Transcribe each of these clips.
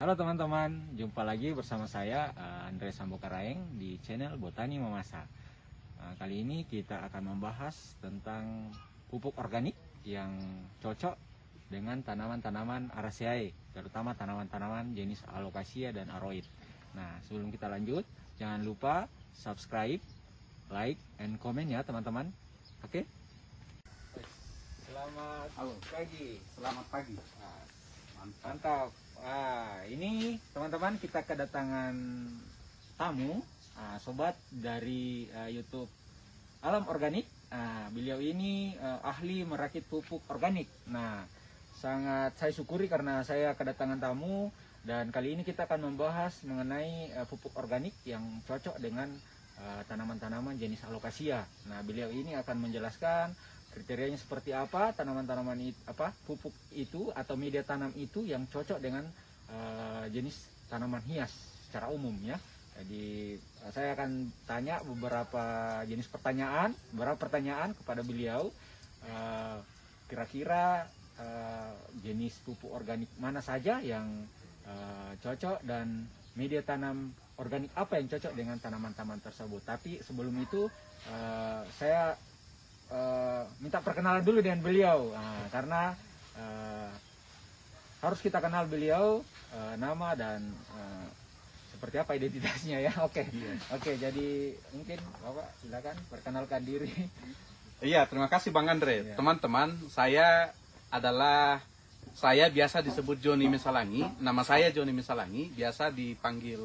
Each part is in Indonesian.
Halo teman-teman, jumpa lagi bersama saya Andre Sambokaraeng di channel Botani Mamasa. Kali ini kita akan membahas tentang pupuk organik yang cocok dengan tanaman-tanaman Araceae, terutama tanaman-tanaman jenis Alocasia dan Aroid. Nah, sebelum kita lanjut, jangan lupa subscribe, like, and comment ya teman-teman. Oke? Selamat pagi. Selamat pagi. Mantap. Ini teman-teman kita kedatangan tamu, sobat dari YouTube Alam Organik. Beliau ini ahli merakit pupuk organik. Nah, sangat saya syukuri karena saya kedatangan tamu, dan kali ini kita akan membahas mengenai pupuk organik yang cocok dengan tanaman-tanaman jenis Alocasia. Nah, beliau ini akan menjelaskan kriterianya seperti apa, tanaman-tanaman itu, pupuk itu atau media tanam itu yang cocok dengan jenis tanaman hias secara umum ya. Jadi saya akan tanya beberapa pertanyaan kepada beliau. Kira-kira jenis pupuk organik mana saja yang cocok dan media tanam organik apa yang cocok dengan tanaman-tanaman tersebut. Tapi sebelum itu saya minta perkenalan dulu dengan beliau, karena harus kita kenal beliau, nama dan seperti apa identitasnya ya. Oke. Jadi mungkin Bapak silakan perkenalkan diri. Iya, terima kasih Bang Andre. Teman-teman, saya biasa disebut Joni Mesalangi. Nama saya Joni Mesalangi, biasa dipanggil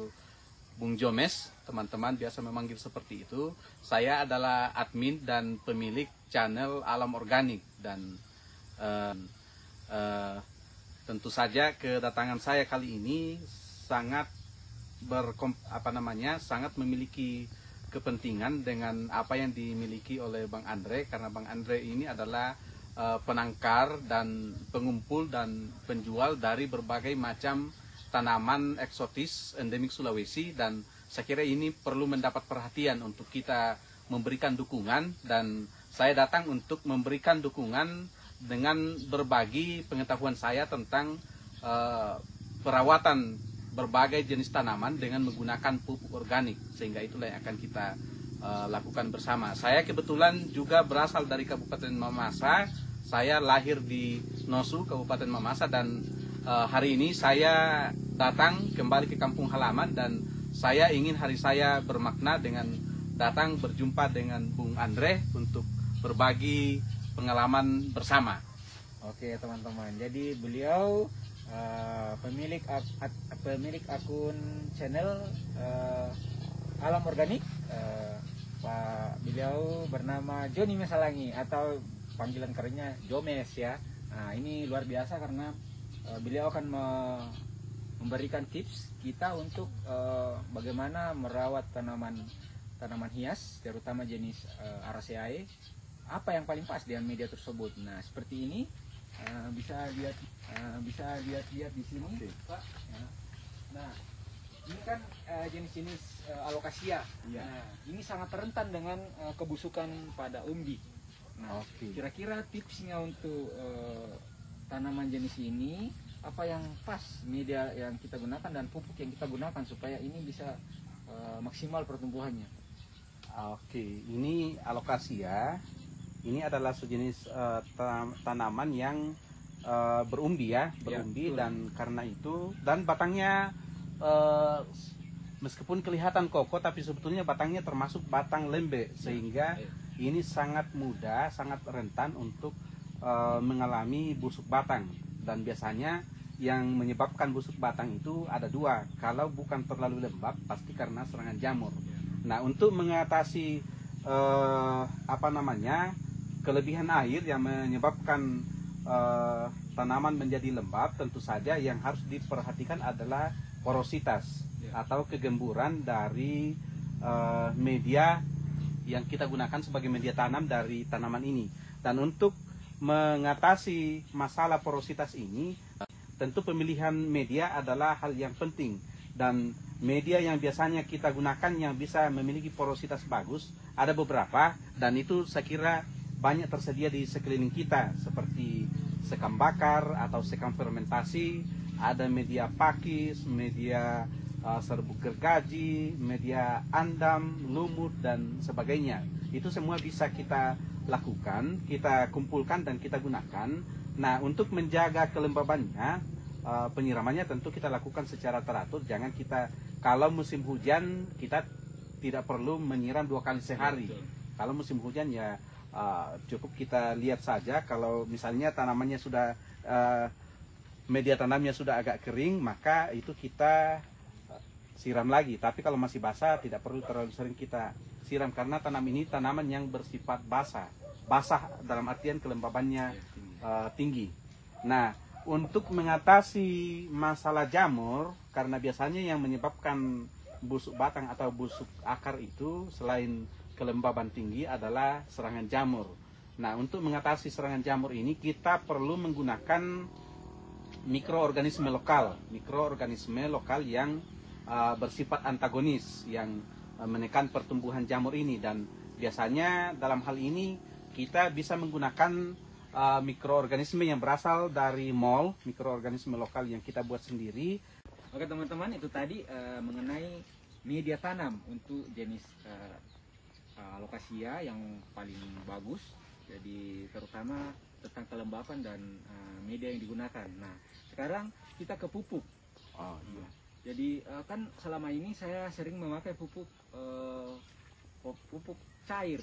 Bung Jomes. Teman-teman biasa memanggil seperti itu. Saya adalah admin dan pemilik channel Alam Organik, dan tentu saja kedatangan saya kali ini sangat sangat memiliki kepentingan dengan apa yang dimiliki oleh Bang Andre, karena Bang Andre ini adalah penangkar dan pengumpul dan penjual dari berbagai macam tanaman eksotis endemik Sulawesi, dan saya kira ini perlu mendapat perhatian untuk kita memberikan dukungan, dan saya datang untuk memberikan dukungan dengan berbagi pengetahuan saya tentang perawatan berbagai jenis tanaman dengan menggunakan pupuk organik, sehingga itulah yang akan kita lakukan bersama. Saya kebetulan juga berasal dari Kabupaten Mamasa. Saya lahir di Nosu, Kabupaten Mamasa, dan hari ini saya datang kembali ke kampung halaman, dan saya ingin hari saya bermakna dengan datang berjumpa dengan Bung Andre untuk berbagi pengalaman bersama. Oke teman-teman, jadi beliau pemilik akun channel Alam Organik. Beliau bernama Joni Mesalangi atau panggilan kerennya Jomes ya. Nah, ini luar biasa karena beliau akan memberikan tips kita untuk bagaimana merawat tanaman hias, terutama jenis Araceae, apa yang paling pas dengan media tersebut. Nah, seperti ini bisa lihat di sini, Pak. Nah, ini kan jenis-jenis Alocasia. Nah, ini sangat rentan dengan kebusukan pada umbi. Nah, kira-kira tipsnya untuk tanaman jenis ini, apa yang pas media yang kita gunakan dan pupuk yang kita gunakan supaya ini bisa maksimal pertumbuhannya. Ini Alocasia. Ini adalah sejenis tanaman yang berumbi ya, dan karena itu, dan batangnya meskipun kelihatan kokoh, tapi sebetulnya batangnya termasuk batang lembek, sehingga ini sangat mudah, sangat rentan untuk mengalami busuk batang. Dan biasanya yang menyebabkan busuk batang itu ada dua. Kalau bukan terlalu lembab, pasti karena serangan jamur. Nah, untuk mengatasi kelebihan air yang menyebabkan tanaman menjadi lembab, tentu saja yang harus diperhatikan adalah porositas atau kegemburan dari media yang kita gunakan sebagai media tanam dari tanaman ini. Dan untuk mengatasi masalah porositas ini, tentu pemilihan media adalah hal yang penting, dan media yang biasanya kita gunakan yang bisa memiliki porositas bagus ada beberapa, dan itu saya kira banyak tersedia di sekeliling kita, seperti sekam bakar atau sekam fermentasi ada media pakis, media serbuk gergaji, media andam, lumut dan sebagainya. Itu semua bisa kita lakukan, kita kumpulkan dan kita gunakan. Nah, untuk menjaga kelembabannya, penyiramannya tentu kita lakukan secara teratur. Jangan kita, kalau musim hujan kita tidak perlu menyiram 2 kali sehari. Kalau musim hujan ya cukup kita lihat saja. Kalau misalnya tanamannya sudah media tanamnya sudah agak kering, maka itu kita siram lagi. Tapi kalau masih basah tidak perlu terlalu sering kita siram, karena ini tanaman yang bersifat basah dalam artian kelembabannya tinggi. Nah, untuk mengatasi masalah jamur, karena biasanya yang menyebabkan busuk batang atau busuk akar itu selain kelembaban tinggi adalah serangan jamur. Nah, untuk mengatasi serangan jamur ini kita perlu menggunakan mikroorganisme lokal yang bersifat antagonis, yang menekan pertumbuhan jamur ini. Dan biasanya dalam hal ini kita bisa menggunakan mikroorganisme yang berasal dari mall, mikroorganisme lokal yang kita buat sendiri. Oke teman-teman, itu tadi mengenai media tanam untuk jenis alocasia yang paling bagus. Jadi terutama tentang kelembapan dan media yang digunakan. Nah, sekarang kita ke pupuk. Oh iya. Jadi kan selama ini saya sering memakai pupuk cair.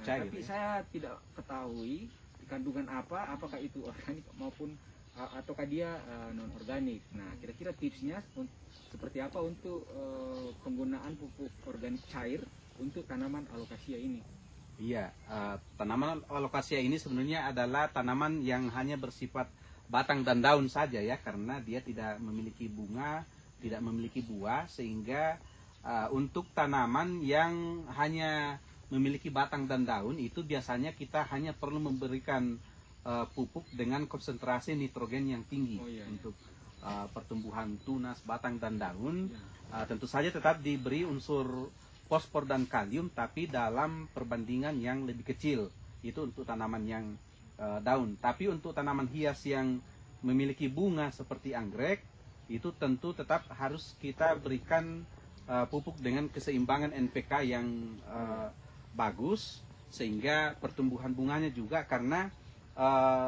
Tapi Ya? saya tidak ketahui kandungan apakah itu organik maupun ataukah dia non organik. Nah, kira-kira tipsnya seperti apa untuk penggunaan pupuk organik cair untuk tanaman alocasia ini? Iya, tanaman alocasia ini sebenarnya adalah tanaman yang hanya bersifat batang dan daun saja ya, karena dia tidak memiliki bunga, tidak memiliki buah, sehingga untuk tanaman yang hanya memiliki batang dan daun itu biasanya kita hanya perlu memberikan pupuk dengan konsentrasi nitrogen yang tinggi untuk pertumbuhan tunas, batang dan daun. Tentu saja tetap diberi unsur fosfor dan kalium, tapi dalam perbandingan yang lebih kecil. Itu untuk tanaman yang daun. Tapi untuk tanaman hias yang memiliki bunga seperti anggrek, itu tentu tetap harus kita berikan pupuk dengan keseimbangan NPK yang bagus, sehingga pertumbuhan bunganya juga, karena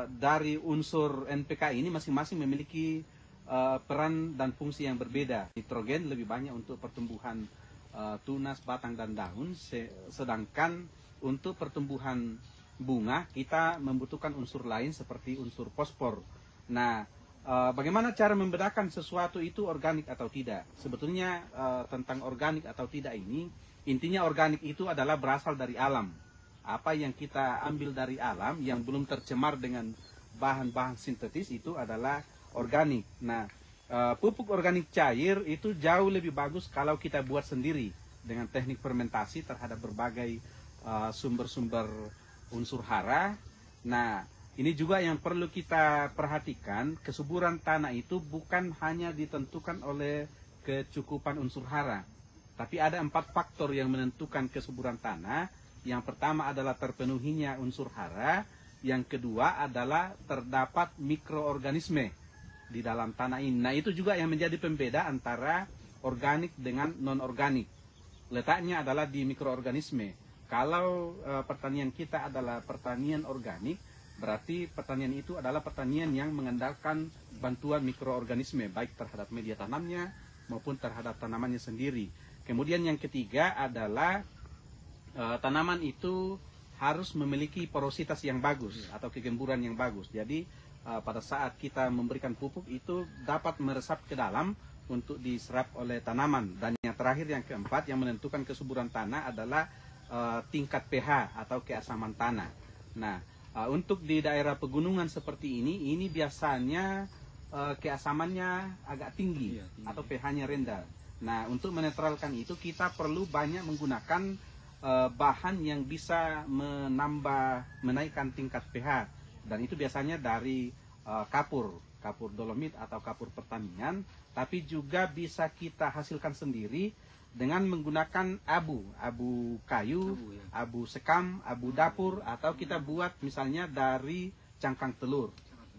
dari unsur NPK ini masing-masing memiliki peran dan fungsi yang berbeda. Nitrogen lebih banyak untuk pertumbuhan tunas, batang dan daun, sedangkan untuk pertumbuhan bunga kita membutuhkan unsur lain seperti unsur fosfor. Nah, bagaimana cara membedakan sesuatu itu organik atau tidak? Sebetulnya tentang organik atau tidak ini, intinya organik itu adalah berasal dari alam. Apa yang kita ambil dari alam yang belum tercemar dengan bahan-bahan sintetis itu adalah organik. Nah, pupuk organik cair itu jauh lebih bagus kalau kita buat sendiri dengan teknik fermentasi terhadap berbagai sumber-sumber unsur hara. Nah, ini juga yang perlu kita perhatikan, kesuburan tanah itu bukan hanya ditentukan oleh kecukupan unsur hara, tapi ada 4 faktor yang menentukan kesuburan tanah. Yang pertama adalah terpenuhinya unsur hara, yang kedua adalah terdapat mikroorganisme di dalam tanah ini. Nah, itu juga yang menjadi pembeda antara organik dengan non-organik. Letaknya adalah di mikroorganisme. Kalau pertanian kita adalah pertanian organik, berarti pertanian itu adalah pertanian yang mengandalkan bantuan mikroorganisme, baik terhadap media tanamnya maupun terhadap tanamannya sendiri. Kemudian yang ketiga adalah tanaman itu harus memiliki porositas yang bagus atau kegemburan yang bagus. Jadi pada saat kita memberikan pupuk itu dapat meresap ke dalam untuk diserap oleh tanaman. Dan yang terakhir, yang keempat, yang menentukan kesuburan tanah adalah tingkat pH atau keasaman tanah. Nah, untuk di daerah pegunungan seperti ini biasanya keasamannya agak tinggi, atau pH-nya rendah. Nah, untuk menetralkan itu kita perlu banyak menggunakan bahan yang bisa menaikkan tingkat pH, dan itu biasanya dari kapur dolomit atau kapur pertanian, tapi juga bisa kita hasilkan sendiri dengan menggunakan abu kayu, abu sekam, abu dapur, atau kita buat misalnya dari cangkang telur.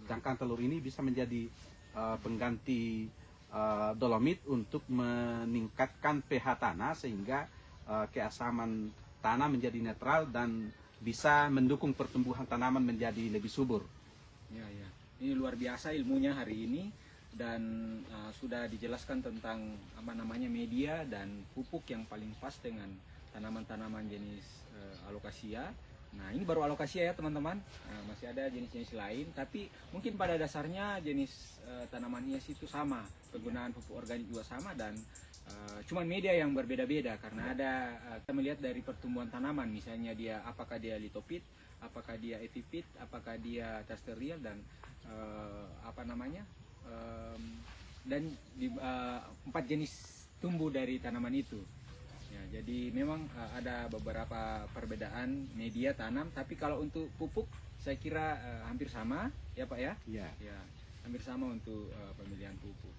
Cangkang telur ini bisa menjadi pengganti dolomit untuk meningkatkan pH tanah sehingga keasaman tanah menjadi netral dan bisa mendukung pertumbuhan tanaman menjadi lebih subur. Ya, ya. Ini luar biasa ilmunya hari ini, dan sudah dijelaskan tentang apa namanya media dan pupuk yang paling pas dengan tanaman-tanaman jenis alokasia. Nah, ini baru alokasia ya teman-teman. Masih ada jenis-jenis lain, tapi mungkin pada dasarnya jenis tanaman hias itu sama, penggunaan pupuk organik juga sama, dan cuman media yang berbeda-beda karena ada kita melihat dari pertumbuhan tanaman, misalnya dia apakah dia litopit, apakah dia epipit, apakah dia terrestrial, dan apa namanya dan di 4 jenis tumbuh dari tanaman itu. Ya, jadi memang ada beberapa perbedaan media tanam, tapi kalau untuk pupuk saya kira hampir sama ya Pak ya. Ya. Ya, hampir sama untuk pemilihan pupuk.